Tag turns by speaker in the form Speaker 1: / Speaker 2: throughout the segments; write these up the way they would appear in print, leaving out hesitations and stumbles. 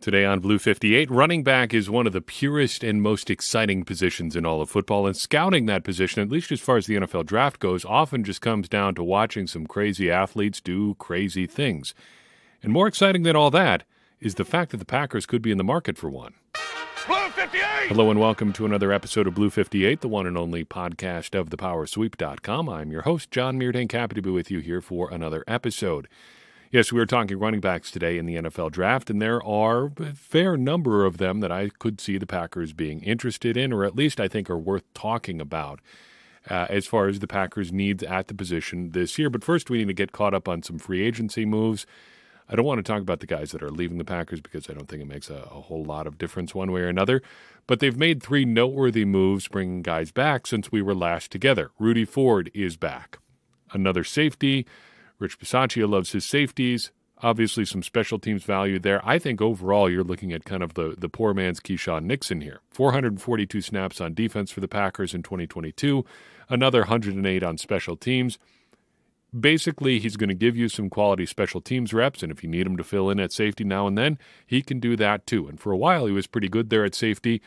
Speaker 1: Today on Blue 58, running back is one of the purest and most exciting positions in all of football, and scouting that position, at least as far as the NFL draft goes, often just comes down to watching some crazy athletes do crazy things. And more exciting than all that is the fact that the Packers could be in the market for one.
Speaker 2: Blue 58!
Speaker 1: Hello and welcome to another episode of Blue 58, the one and only podcast of thepowersweep.com. I'm your host, John Meerdink, happy to be with you here for another episode. Yes, we were talking running backs today in the NFL draft, and there are a fair number of them that I could see the Packers being interested in, or at least I think are worth talking about as far as the Packers' needs at the position this year. But first, we need to get caught up on some free agency moves. I don't want to talk about the guys that are leaving the Packers because I don't think it makes a whole lot of difference one way or another. But they've made three noteworthy moves bringing guys back since we were last together. Rudy Ford is back. Another safety. Rich Bisaccia loves his safeties. Obviously, some special teams value there. I think overall you're looking at kind of the poor man's Keyshawn Nixon here. 442 snaps on defense for the Packers in 2022. Another 108 on special teams. Basically, he's going to give you some quality special teams reps, and if you need him to fill in at safety now and then, he can do that too. And for a while, he was pretty good there at safety.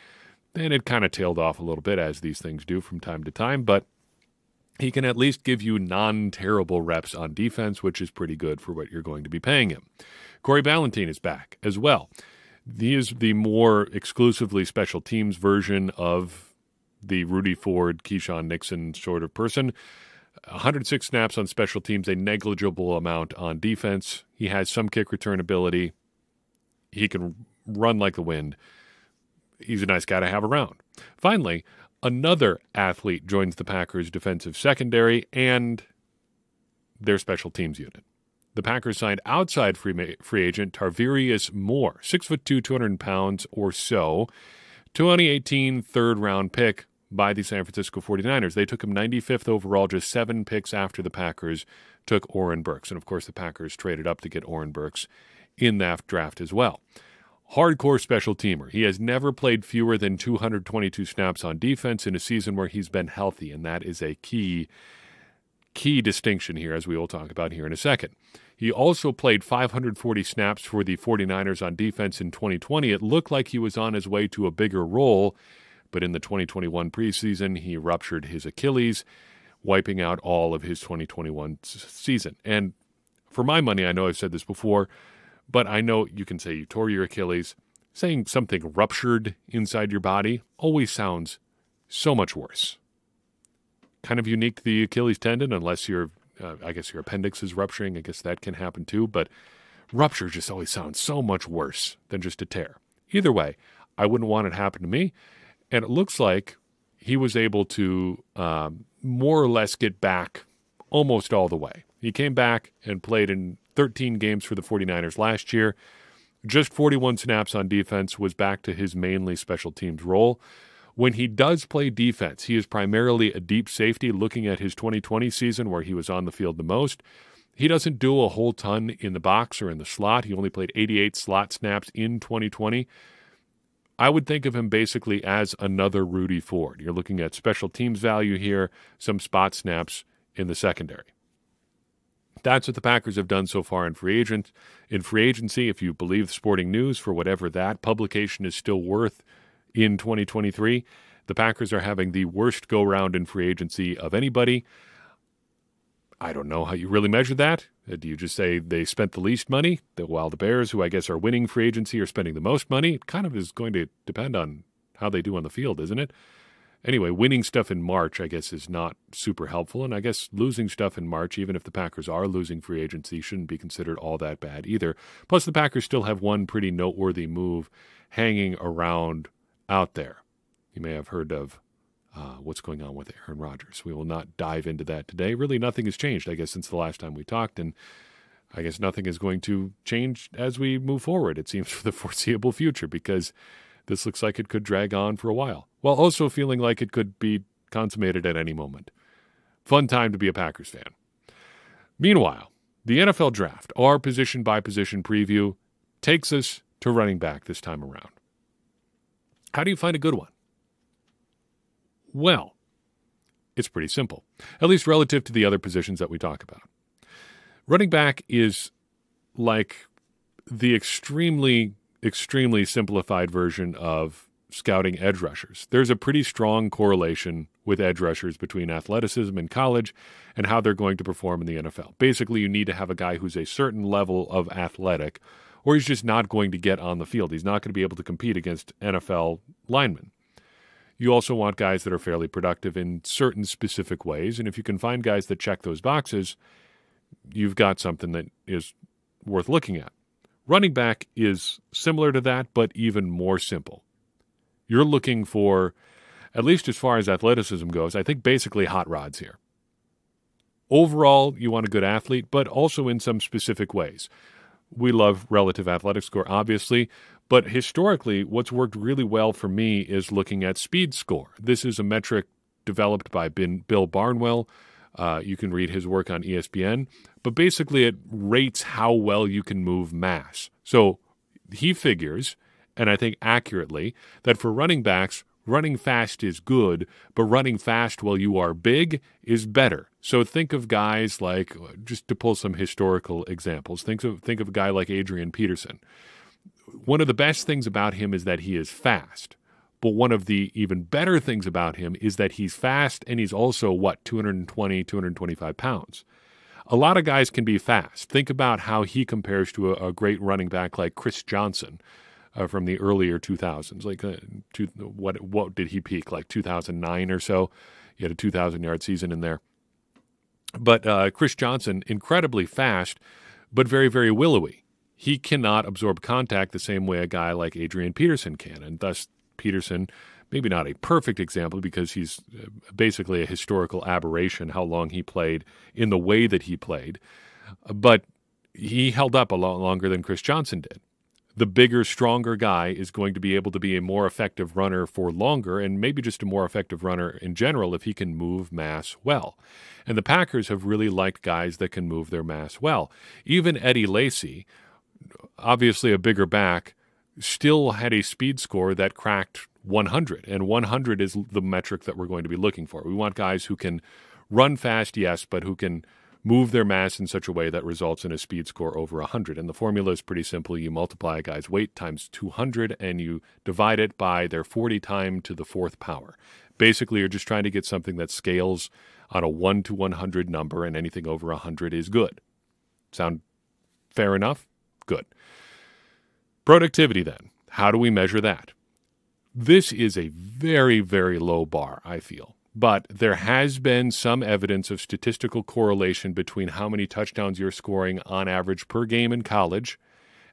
Speaker 1: Then it kind of tailed off a little bit, as these things do from time to time, but he can at least give you non-terrible reps on defense, which is pretty good for what you're going to be paying him. Corey Ballentine is back as well. He is the more exclusively special teams version of the Rudy Ford, Keyshawn Nixon sort of person. 106 snaps on special teams, a negligible amount on defense. He has some kick return ability. He can run like the wind. He's a nice guy to have around. Finally, another athlete joins the Packers' defensive secondary and their special teams unit. The Packers signed outside free agent Tarvarius Moore, 6'2", 200 pounds or so, 2018 third-round pick by the San Francisco 49ers. They took him 95th overall, just 7 picks after the Packers took Oren Burks. And, of course, the Packers traded up to get Oren Burks in that draft as well. Hardcore special teamer. He has never played fewer than 222 snaps on defense in a season where he's been healthy, and that is a key distinction here, as we will talk about here in a second. He also played 540 snaps for the 49ers on defense in 2020. It looked like he was on his way to a bigger role, but in the 2021 preseason, he ruptured his Achilles, wiping out all of his 2021 season. And for my money, I know I've said this before, but I know you can say you tore your Achilles. Saying something ruptured inside your body always sounds so much worse. Kind of unique to the Achilles tendon, unless I guess your appendix is rupturing. I guess that can happen too, but rupture just always sounds so much worse than just a tear. Either way, I wouldn't want it to happen to me. And it looks like he was able to more or less get back almost all the way. He came back and played in 13 games for the 49ers last year. Just 41 snaps on defense, was back to his mainly special teams role. When he does play defense, he is primarily a deep safety. Looking at his 2020 season where he was on the field the most, he doesn't do a whole ton in the box or in the slot. He only played 88 slot snaps in 2020. I would think of him basically as another Rudy Ford. You're looking at special teams value here, some spot snaps in the secondary. That's what the Packers have done so far in free agency. If you believe Sporting News, for whatever that publication is still worth in 2023, the Packers are having the worst go-round in free agency of anybody. I don't know how you really measure that. Do you just say they spent the least money, while the Bears, who I guess are winning free agency, are spending the most money? It kind of is going to depend on how they do on the field, isn't it? Anyway, winning stuff in March, I guess, is not super helpful, and I guess losing stuff in March, even if the Packers are losing free agency, shouldn't be considered all that bad either. Plus, the Packers still have one pretty noteworthy move hanging around out there. You may have heard of what's going on with Aaron Rodgers. We will not dive into that today. Really, nothing has changed, I guess, since the last time we talked, and I guess nothing is going to change as we move forward, it seems, for the foreseeable future, because this looks like it could drag on for a while, while also feeling like it could be consummated at any moment. Fun time to be a Packers fan. Meanwhile, the NFL Draft, our position-by-position preview, takes us to running back this time around. How do you find a good one? Well, it's pretty simple, at least relative to the other positions that we talk about. Running back is like the extremely extremely simplified version of scouting edge rushers. There's a pretty strong correlation with edge rushers between athleticism in college and how they're going to perform in the NFL. Basically, you need to have a guy who's a certain level of athletic, or he's just not going to get on the field. He's not going to be able to compete against NFL linemen. You also want guys that are fairly productive in certain specific ways, and if you can find guys that check those boxes, you've got something that is worth looking at. Running back is similar to that, but even more simple. You're looking for, at least as far as athleticism goes, I think basically hot rods here. Overall, you want a good athlete, but also in some specific ways. We love relative athletic score, obviously, but historically, what's worked really well for me is looking at speed score. This is a metric developed by Bill Barnwell. You can read his work on ESPN, but basically it rates how well you can move mass. So he figures, and I think accurately, that for running backs, running fast is good, but running fast while you are big is better. So think of guys like, just to pull some historical examples, think of a guy like Adrian Peterson. One of the best things about him is that he is fast. But one of the even better things about him is that he's fast and he's also, 220, 225 pounds. A lot of guys can be fast. Think about how he compares to a great running back like Chris Johnson from the earlier 2000s. What did he peak? Like 2009 or so? He had a 2,000-yard season in there. But Chris Johnson, incredibly fast, but very, very willowy. He cannot absorb contact the same way a guy like Adrian Peterson can, and thus Peterson, maybe not a perfect example because he's basically a historical aberration how long he played in the way that he played, but he held up a lot longer than Chris Johnson did. The bigger, stronger guy is going to be able to be a more effective runner for longer and maybe just a more effective runner in general if he can move mass well. And the Packers have really liked guys that can move their mass well. Even Eddie Lacy, obviously a bigger back, still had a speed score that cracked 100, and 100 is the metric that we're going to be looking for. We want guys who can run fast, yes, but who can move their mass in such a way that results in a speed score over 100. And the formula is pretty simple. You multiply a guy's weight times 200, and you divide it by their 40 time to the fourth power. Basically, you're just trying to get something that scales on a 1 to 100 number, and anything over 100 is good. Sound fair enough? Good. Productivity, then. How do we measure that? This is a very, very low bar, I feel. But there has been some evidence of statistical correlation between how many touchdowns you're scoring on average per game in college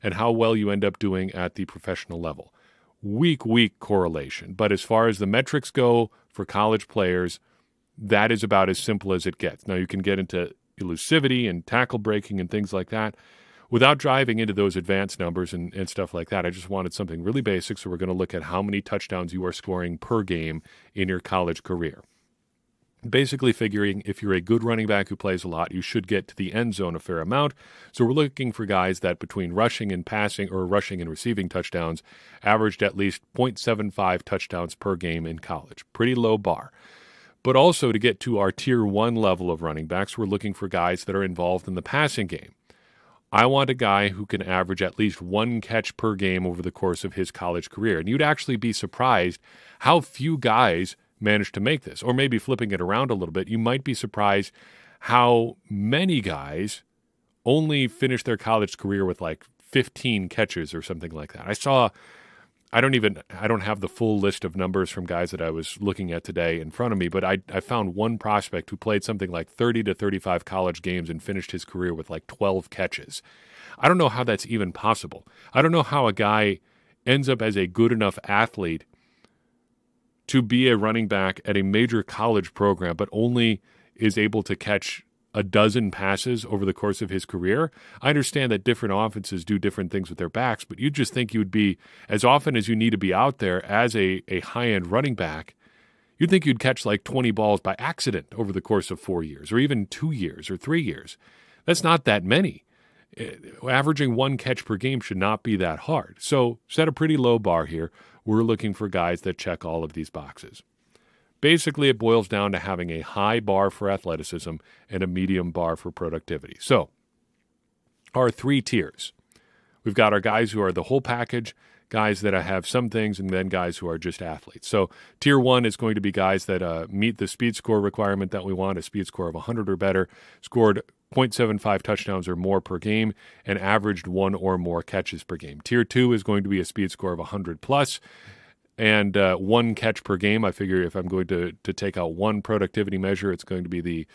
Speaker 1: and how well you end up doing at the professional level. Weak correlation. But as far as the metrics go for college players, that is about as simple as it gets. Now, you can get into elusivity and tackle breaking and things like that. Without driving into those advanced numbers and stuff like that, I just wanted something really basic, so we're going to look at how many touchdowns you are scoring per game in your college career. Basically figuring if you're a good running back who plays a lot, you should get to the end zone a fair amount. So we're looking for guys that between rushing and passing or rushing and receiving touchdowns averaged at least 0.75 touchdowns per game in college. Pretty low bar. But also to get to our tier 1 level of running backs, we're looking for guys that are involved in the passing game. I want a guy who can average at least 1 catch per game over the course of his college career. And you'd actually be surprised how few guys manage to make this. Or maybe flipping it around a little bit, you might be surprised how many guys only finish their college career with like 15 catches or something like that. I don't have the full list of numbers from guys that I was looking at today in front of me, but I found one prospect who played something like 30 to 35 college games and finished his career with like 12 catches. I don't know how that's even possible. I don't know how a guy ends up as a good enough athlete to be a running back at a major college program, but only is able to catch a dozen passes over the course of his career. I understand that different offenses do different things with their backs, but you'd just think you'd be, as often as you need to be out there as a high-end running back, you'd think you'd catch like 20 balls by accident over the course of 4 years, or even 2 years, or 3 years. That's not that many. Averaging 1 catch per game should not be that hard. So set a pretty low bar here. We're looking for guys that check all of these boxes. Basically, it boils down to having a high bar for athleticism and a medium bar for productivity. So, our 3 tiers. We've got our guys who are the whole package, guys that have some things, and then guys who are just athletes. So tier 1 is going to be guys that meet the speed score requirement that we want, a speed score of 100 or better, scored 0.75 touchdowns or more per game, and averaged 1 or more catches per game. Tier 2 is going to be a speed score of 100 plus, and 1 catch per game. I figure if I'm going to take out one productivity measure, it's going to be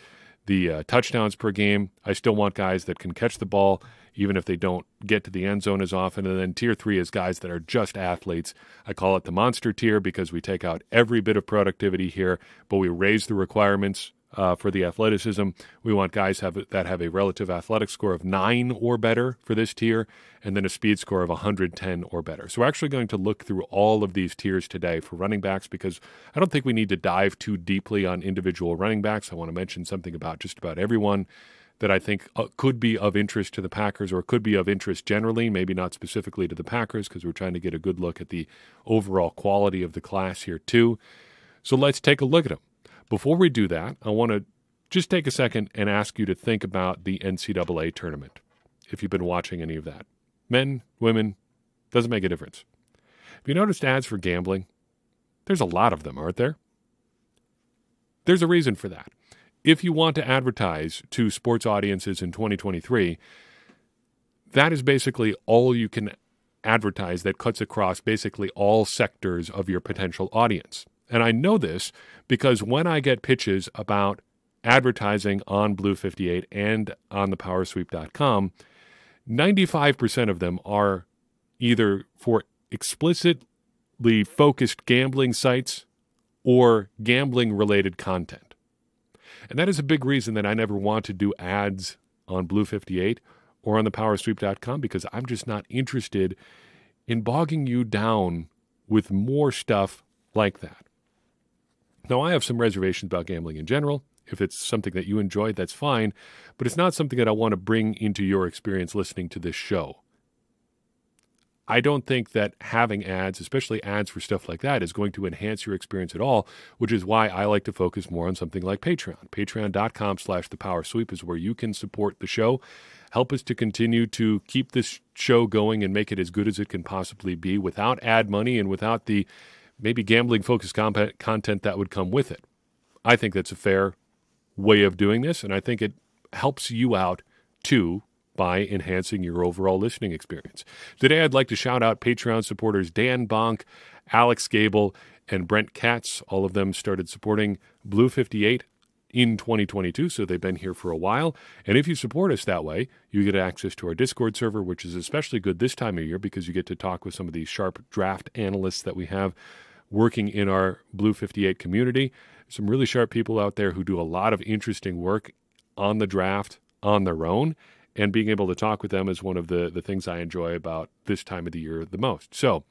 Speaker 1: the touchdowns per game. I still want guys that can catch the ball, even if they don't get to the end zone as often. And then tier 3 is guys that are just athletes. I call it the monster tier because we take out every bit of productivity here, but we raise the requirements for the athleticism. We want guys that have a relative athletic score of 9 or better for this tier, and then a speed score of 110 or better. So we're actually going to look through all of these tiers today for running backs because I don't think we need to dive too deeply on individual running backs. I want to mention something about just about everyone that I think could be of interest to the Packers or could be of interest generally, maybe not specifically to the Packers because we're trying to get a good look at the overall quality of the class here too. So let's take a look at them. Before we do that, I want to just take a second and ask you to think about the NCAA tournament, if you've been watching any of that. Men, women, doesn't make a difference. Have you noticed ads for gambling? There's a lot of them, aren't there? There's a reason for that. If you want to advertise to sports audiences in 2023, that is basically all you can advertise that cuts across basically all sectors of your potential audience. And I know this because when I get pitches about advertising on Blue 58 and on the powersweep.com, 95% of them are either for explicitly focused gambling sites or gambling-related content. And that is a big reason that I never want to do ads on Blue 58 or on the powersweep.com because I'm just not interested in bogging you down with more stuff like that. Now, I have some reservations about gambling in general. If it's something that you enjoy, that's fine, but it's not something that I want to bring into your experience listening to this show. I don't think that having ads, especially ads for stuff like that, is going to enhance your experience at all, which is why I like to focus more on something like Patreon. Patreon.com/thepowersweep is where you can support the show, help us to continue to keep this show going and make it as good as it can possibly be without ad money and without the maybe gambling-focused content that would come with it. I think that's a fair way of doing this, and I think it helps you out, too, by enhancing your overall listening experience. Today, I'd like to shout out Patreon supporters Dan Bonk, Alex Gable, and Brent Katz. All of them started supporting Blue 58 in 2022, so they've been here for a while. And if you support us that way, you get access to our Discord server, which is especially good this time of year because you get to talk with some of these sharp draft analysts that we have working in our Blue 58 community. Some really sharp people out there who do a lot of interesting work on the draft on their own, and being able to talk with them is one of the things I enjoy about this time of the year the most. So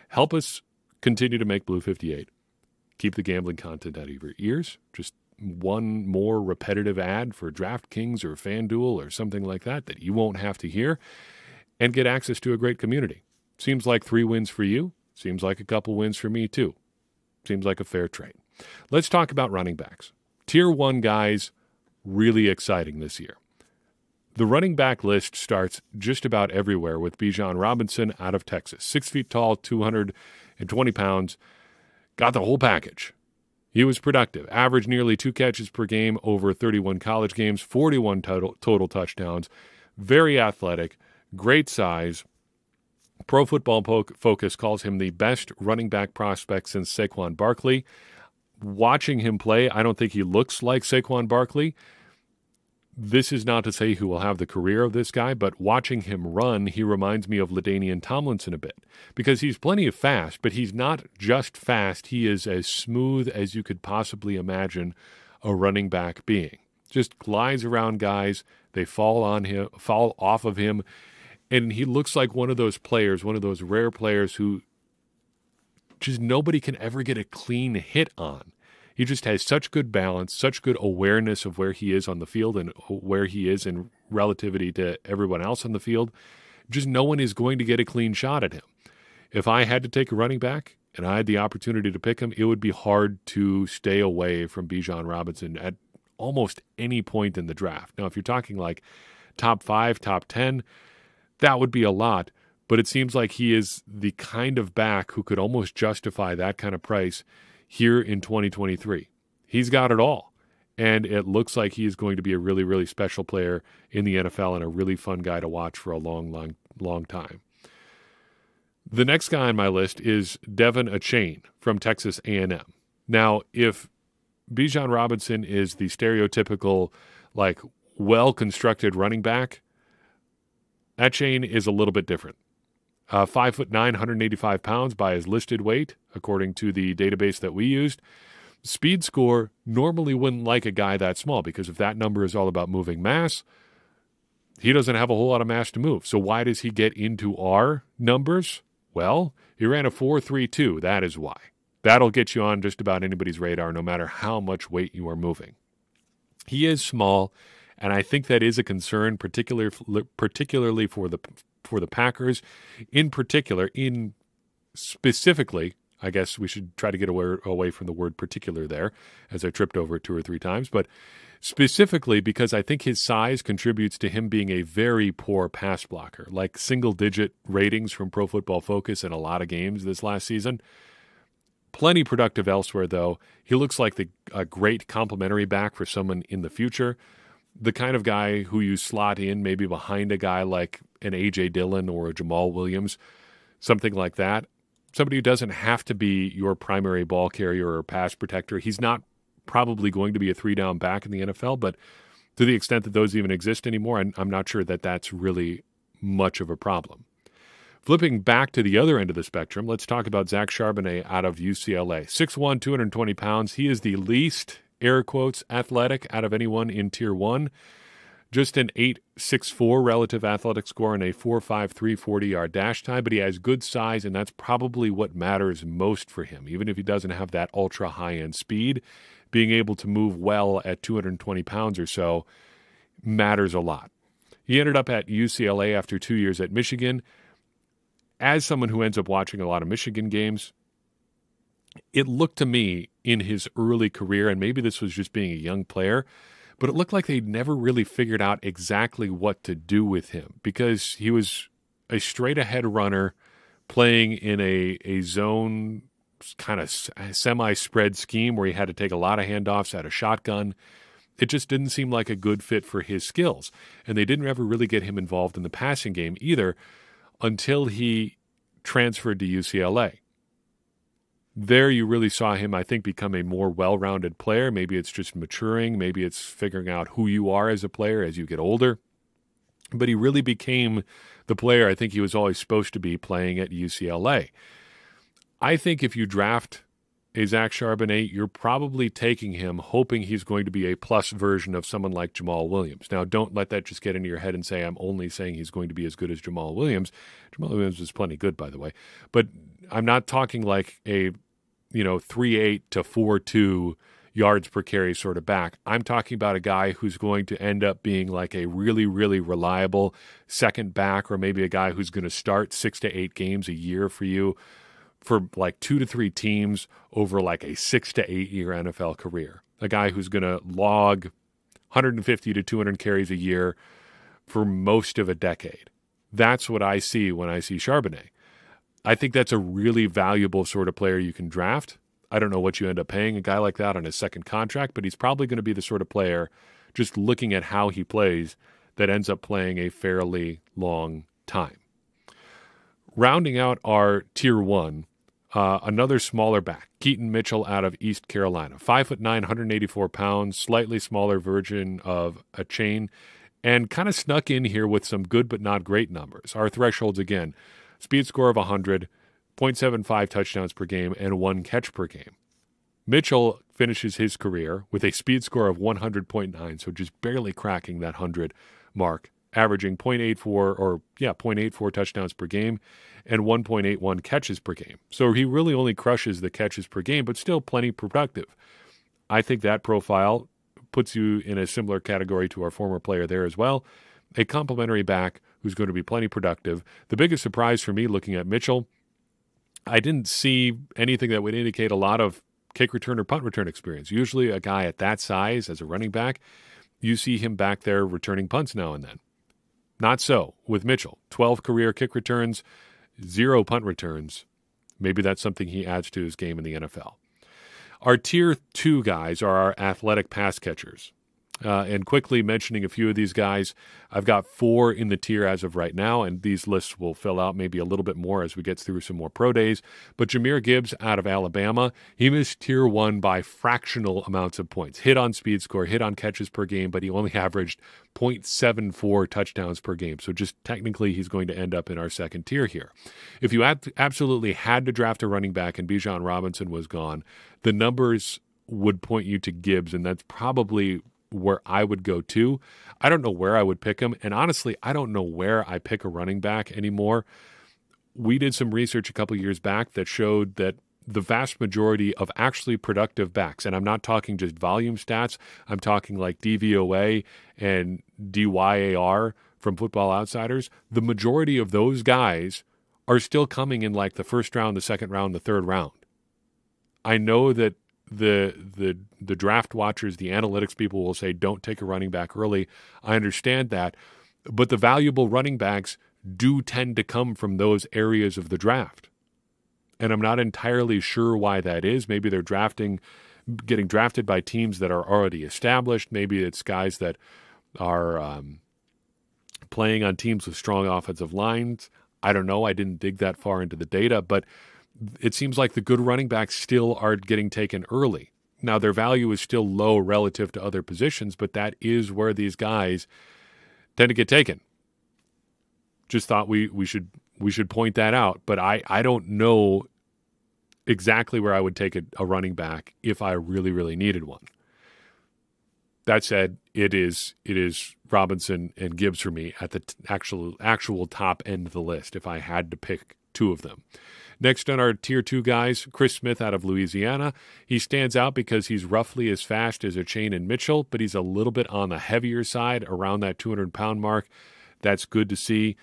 Speaker 1: help us continue to make Blue 58. Keep the gambling content out of your ears. Just one more repetitive ad for DraftKings or FanDuel or something like that you won't have to hear, and get access to a great community. Seems like 3 wins for you. Seems like a couple wins for me too. Seems like a fair trade. Let's talk about running backs. Tier 1 guys, really exciting this year. The running back list starts just about everywhere with Bijan Robinson out of Texas. 6 feet tall, 220 pounds, got the whole package. He was productive, averaged nearly 2 catches per game over 31 college games, 41 total touchdowns, very athletic, great size. Pro Football Focus calls him the best running back prospect since Saquon Barkley. Watching him play, I don't think he looks like Saquon Barkley. This is not to say he will have the career of this guy, but watching him run, he reminds me of LaDainian Tomlinson a bit because he's plenty of fast, but he's not just fast. He is as smooth as you could possibly imagine a running back being. Just glides around guys. They fall off of him. And he looks like one of those players, one of those rare players who just nobody can ever get a clean hit on. He just has such good balance, such good awareness of where he is on the field and where he is in relativity to everyone else on the field. Just no one is going to get a clean shot at him. If I had to take a running back and I had the opportunity to pick him, it would be hard to stay away from Bijan Robinson at almost any point in the draft. Now, if you're talking like top 5, top 10, that would be a lot. but it seems like he is the kind of back who could almost justify that kind of price here in 2023. He's got it all, and it looks like he is going to be a really, really special player in the NFL and a really fun guy to watch for a long, long time. The next guy on my list is Devon Achane from Texas A&M. Now, if Bijan Robinson is the stereotypical, well-constructed running back, Achane is a little bit different. 5'9", 185 pounds by his listed weight, according to the database that we used. Speed Score normally wouldn't like a guy that small, because if that number is all about moving mass, he doesn't have a whole lot of mass to move. So why does he get into our numbers? Well, he ran a 4.32. That is why. That'll get you on just about anybody's radar, no matter how much weight you are moving. He is small, and I think that is a concern, particularly for the Packers. Specifically, I guess we should try to get away from the word particular there, as I tripped over it 2 or 3 times. But specifically because I think his size contributes to him being a very poor pass blocker, like single-digit ratings from Pro Football Focus in a lot of games this last season. Plenty productive elsewhere, though. He looks like a great complementary back for someone in the future. The kind of guy who you slot in maybe behind a guy like an A.J. Dillon or a Jamal Williams, something like that. Somebody who doesn't have to be your primary ball carrier or pass protector. He's not probably going to be a 3-down back in the NFL, but to the extent that those even exist anymore, I'm not sure that that's really much of a problem. Flipping back to the other end of the spectrum, let's talk about Zach Charbonnet out of UCLA. 6'1", 220 pounds. He is the least, air quotes, athletic out of anyone in Tier 1. Just an 8.64 relative athletic score and a 4.53 40-yard dash time, but he has good size, and that's probably what matters most for him. Even if he doesn't have that ultra high-end speed, being able to move well at 220 pounds or so matters a lot. He ended up at UCLA after 2 years at Michigan. As someone who ends up watching a lot of Michigan games, it looked to me in his early career, and maybe this was just being a young player, but it looked like they'd never really figured out exactly what to do with him, because he was a straight-ahead runner playing in a zone kind of semi-spread scheme where he had to take a lot of handoffs at a shotgun. It just didn't seem like a good fit for his skills, and they didn't ever really get him involved in the passing game either until he transferred to UCLA. There you really saw him, I think, become a more well-rounded player. Maybe it's just maturing. Maybe it's figuring out who you are as a player as you get older. But he really became the player I think he was always supposed to be playing at UCLA. I think if you draft a Zach Charbonnet, you're probably taking him hoping he's going to be a plus version of someone like Jamal Williams. Now, don't let that just get into your head and say, I'm only saying he's going to be as good as Jamal Williams. Jamal Williams is plenty good, by the way. But I'm not talking like a 3.8 to 4.2 yards per carry sort of back. I'm talking about a guy who's going to end up being like a really, really reliable second back, or maybe a guy who's going to start 6 to 8 games a year for you for like 2 to 3 teams over like a 6 to 8 year NFL career. A guy who's going to log 150 to 200 carries a year for most of a decade. That's what I see when I see Charbonnet. I think that's a really valuable sort of player you can draft. I don't know what you end up paying a guy like that on his second contract, but he's probably going to be the sort of player, just looking at how he plays, that ends up playing a fairly long time. Rounding out our Tier 1, another smaller back, Keaton Mitchell out of East Carolina. 5'9", 184 pounds, slightly smaller version of Achane, and kind of snuck in here with some good but not great numbers. Our thresholds, again, speed score of 100, 0.75 touchdowns per game, and 1 catch per game. Mitchell finishes his career with a speed score of 100.9, so just barely cracking that 100 mark, averaging 0.84 touchdowns per game and 1.81 catches per game. So he really only crushes the catches per game, but still plenty productive. I think that profile puts you in a similar category to our former player there as well. A complementary back who's going to be plenty productive. The biggest surprise for me looking at Mitchell, I didn't see anything that would indicate a lot of kick return or punt return experience. Usually a guy at that size as a running back, you see him back there returning punts now and then. Not so with Mitchell. 12 career kick returns, 0 punt returns. Maybe that's something he adds to his game in the NFL. Our tier 2 guys are our athletic pass catchers. And quickly mentioning a few of these guys, I've got 4 in the tier as of right now, and these lists will fill out maybe a little bit more as we get through some more pro days. But Jahmyr Gibbs out of Alabama, he missed tier 1 by fractional amounts of points. Hit on speed score, hit on catches per game, but he only averaged 0.74 touchdowns per game. So just technically he's going to end up in our second tier here. If you absolutely had to draft a running back and Bijan Robinson was gone, the numbers would point you to Gibbs, and that's probably where I would go to. I don't know where I would pick him, and honestly, I don't know where I pick a running back anymore. We did some research a couple years back that showed that the vast majority of actually productive backs, and I'm not talking just volume stats, I'm talking like DVOA and DYAR from Football Outsiders, the majority of those guys are still coming in like the first round, the second round, the third round. I know that the draft watchers, the analytics people will say, don't take a running back early. I understand that. But the valuable running backs do tend to come from those areas of the draft. And I'm not entirely sure why that is. Maybe they're getting drafted by teams that are already established. Maybe it's guys that are playing on teams with strong offensive lines. I don't know. I didn't dig that far into the data, but it seems like the good running backs still are getting taken early. Now, their value is still low relative to other positions, but that is where these guys tend to get taken. Just thought we should point that out, but I don't know exactly where I would take a running back if I really, really needed one. That said, it is Robinson and Gibbs for me at the actual top end of the list if I had to pick 2 of them. Next on our tier 2 guys, Chris Smith out of Louisiana. He stands out because he's roughly as fast as Achane and Mitchell, but he's a little bit on the heavier side, around that 200-pound mark. That's good to see.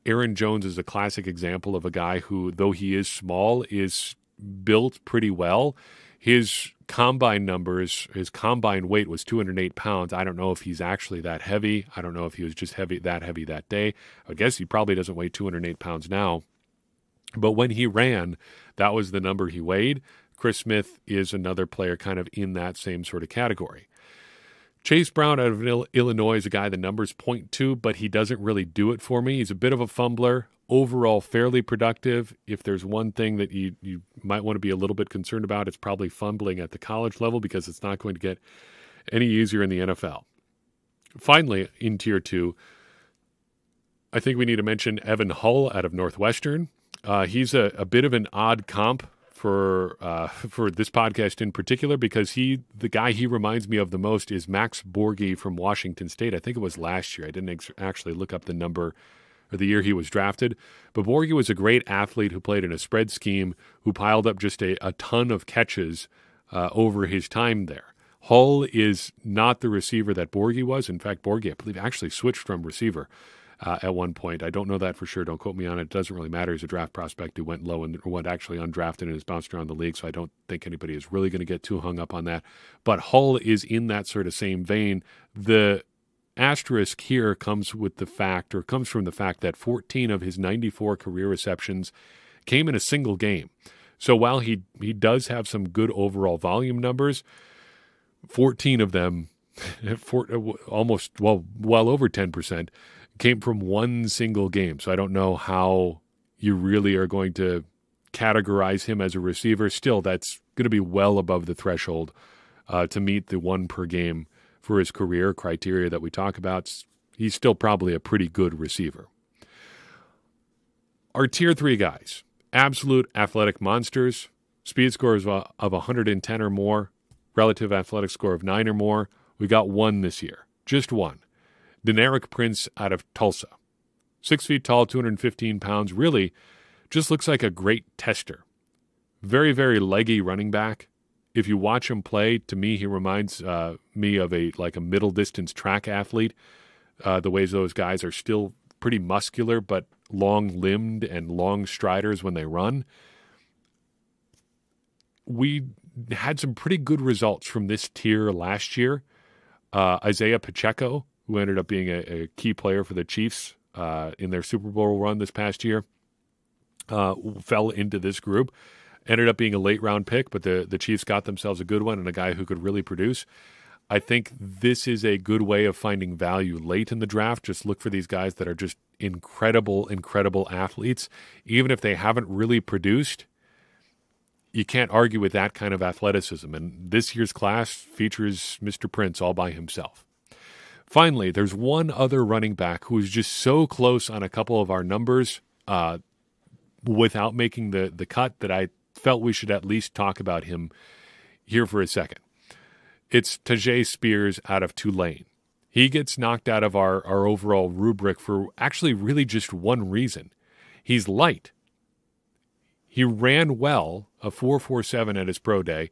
Speaker 1: Aaron Jones is a classic example of a guy who, though he is small, is built pretty well. His combine numbers, his combine weight was 208 pounds. I don't know if he's actually that heavy. I don't know if he was just heavy that day. I guess he probably doesn't weigh 208 pounds now. But when he ran, that was the number he weighed. Chris Smith is another player kind of in that same sort of category. Chase Brown out of Illinois is a guy the numbers point to, but he doesn't really do it for me. He's a bit of a fumbler, overall fairly productive. If there's one thing that you might want to be a little bit concerned about, it's probably fumbling at the college level because it's not going to get any easier in the NFL. Finally, in Tier 2, I think we need to mention Evan Hull out of Northwestern. He's a bit of an odd comp for this podcast in particular because the guy he reminds me of the most is Max Borghi from Washington State. I think it was last year. I didn't actually look up the number or the year he was drafted. But Borghi was a great athlete who played in a spread scheme, who piled up just a ton of catches over his time there. Hull is not the receiver that Borghi was. In fact, Borghi, I believe, actually switched from receiver at one point. I don't know that for sure. Don't quote me on it. It doesn't really matter. He's a draft prospect who went low and went actually undrafted and has bounced around the league, so I don't think anybody is really going to get too hung up on that. But Hull is in that sort of same vein. The asterisk here comes from the fact that 14 of his 94 career receptions came in a single game. So while he does have some good overall volume numbers, 14 of them, well over 10%, came from one single game. So I don't know how you really are going to categorize him as a receiver. Still, that's going to be well above the threshold to meet the 1 per game for his career criteria that we talk about. He's still probably a pretty good receiver. Our Tier 3 guys, absolute athletic monsters, speed scores of 110 or more, relative athletic score of 9 or more. We got 1 this year, just 1. Deneric Prince out of Tulsa. 6 feet tall, 215 pounds, really just looks like a great tester. Very, very leggy running back. If you watch him play, to me, he reminds me of a middle distance track athlete. The ways those guys are still pretty muscular, but long limbed and long striders when they run. We had some pretty good results from this tier last year. Isaiah Pacheco who ended up being a key player for the Chiefs in their Super Bowl run this past year, fell into this group. Ended up being a late-round pick, but the Chiefs got themselves a good one and a guy who could really produce. I think this is a good way of finding value late in the draft. Just look for these guys that are just incredible, incredible athletes. Even if they haven't really produced, you can't argue with that kind of athleticism. And this year's class features Mr. Prince all by himself. Finally, there's one other running back who is just so close on a couple of our numbers without making the cut that I felt we should at least talk about him here for a second. It's Tyjae Spears out of Tulane. He gets knocked out of our overall rubric for actually really just one reason. He's light. He ran well, a 4.47 at his pro day,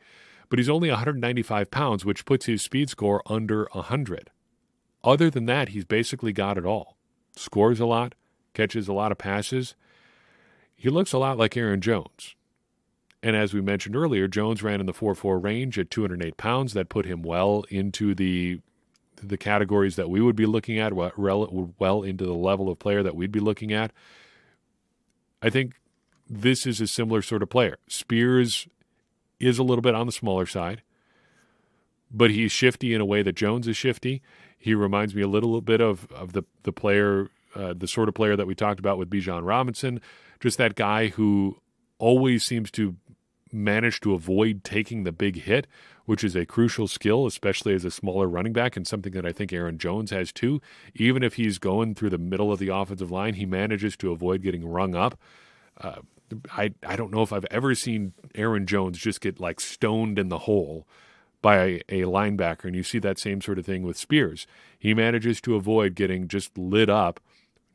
Speaker 1: but he's only 195 pounds, which puts his speed score under 100. Other than that, he's basically got it all. Scores a lot, catches a lot of passes. He looks a lot like Aaron Jones. And as we mentioned earlier, Jones ran in the 4.4 range at 208 pounds. That put him well into the categories that we would be looking at, well into the level of player that we'd be looking at. I think this is a similar sort of player. Spears is a little bit on the smaller side, but he's shifty in a way that Jones is shifty. He reminds me a little bit of the player, the sort of player that we talked about with Bijan Robinson, just that guy who always seems to manage to avoid taking the big hit, which is a crucial skill, especially as a smaller running back, and something that I think Aaron Jones has too. Even if he's going through the middle of the offensive line, he manages to avoid getting rung up. I don't know if I've ever seen Aaron Jones just get like stoned in the hole by a linebacker, and you see that same sort of thing with Spears. He manages to avoid getting just lit up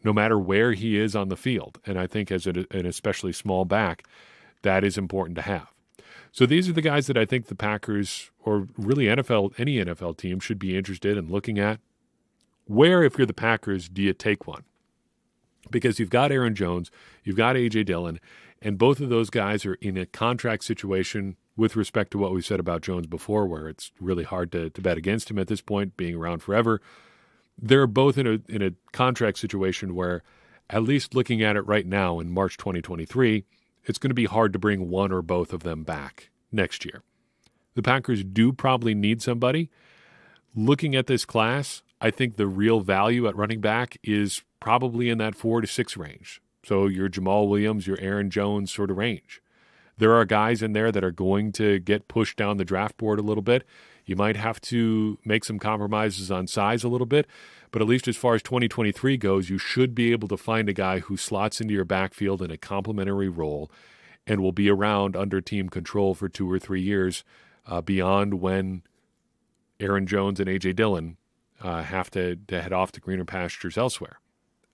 Speaker 1: no matter where he is on the field. And I think as an especially small back, that is important to have. So these are the guys that I think the Packers, or really any NFL team, should be interested in looking at. Where, if you're the Packers, do you take one? Because you've got Aaron Jones, you've got A.J. Dillon, and both of those guys are in a contract situation with respect to what we said about Jones before, where it's really hard to bet against him at this point, being around forever. They're both in a contract situation where, at least looking at it right now in March 2023, it's going to be hard to bring one or both of them back next year. The Packers do probably need somebody. Looking at this class, I think the real value at running back is probably in that 4 to 6 range. So your Jamal Williams, your Aaron Jones sort of range. There are guys in there that are going to get pushed down the draft board a little bit. You might have to make some compromises on size a little bit, but at least as far as 2023 goes, you should be able to find a guy who slots into your backfield in a complementary role and will be around under team control for 2 or 3 years beyond when Aaron Jones and A.J. Dillon have to head off to greener pastures elsewhere.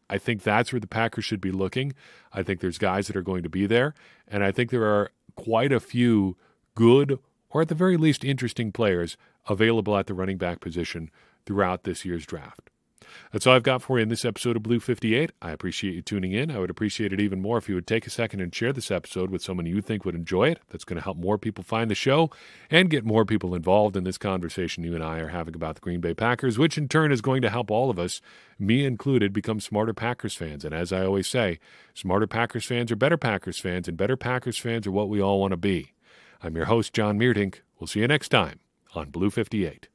Speaker 1: I think that's where the Packers should be looking. I think there's guys that are going to be there, and I think there are quite a few good, or at the very least interesting players available at the running back position throughout this year's draft. That's all I've got for you in this episode of Blue 58. I appreciate you tuning in. I would appreciate it even more if you would take a second and share this episode with someone you think would enjoy it. That's going to help more people find the show and get more people involved in this conversation you and I are having about the Green Bay Packers, which in turn is going to help all of us, me included, become smarter Packers fans. And as I always say, smarter Packers fans are better Packers fans, and better Packers fans are what we all want to be. I'm your host, John Meerdink. We'll see you next time on Blue 58.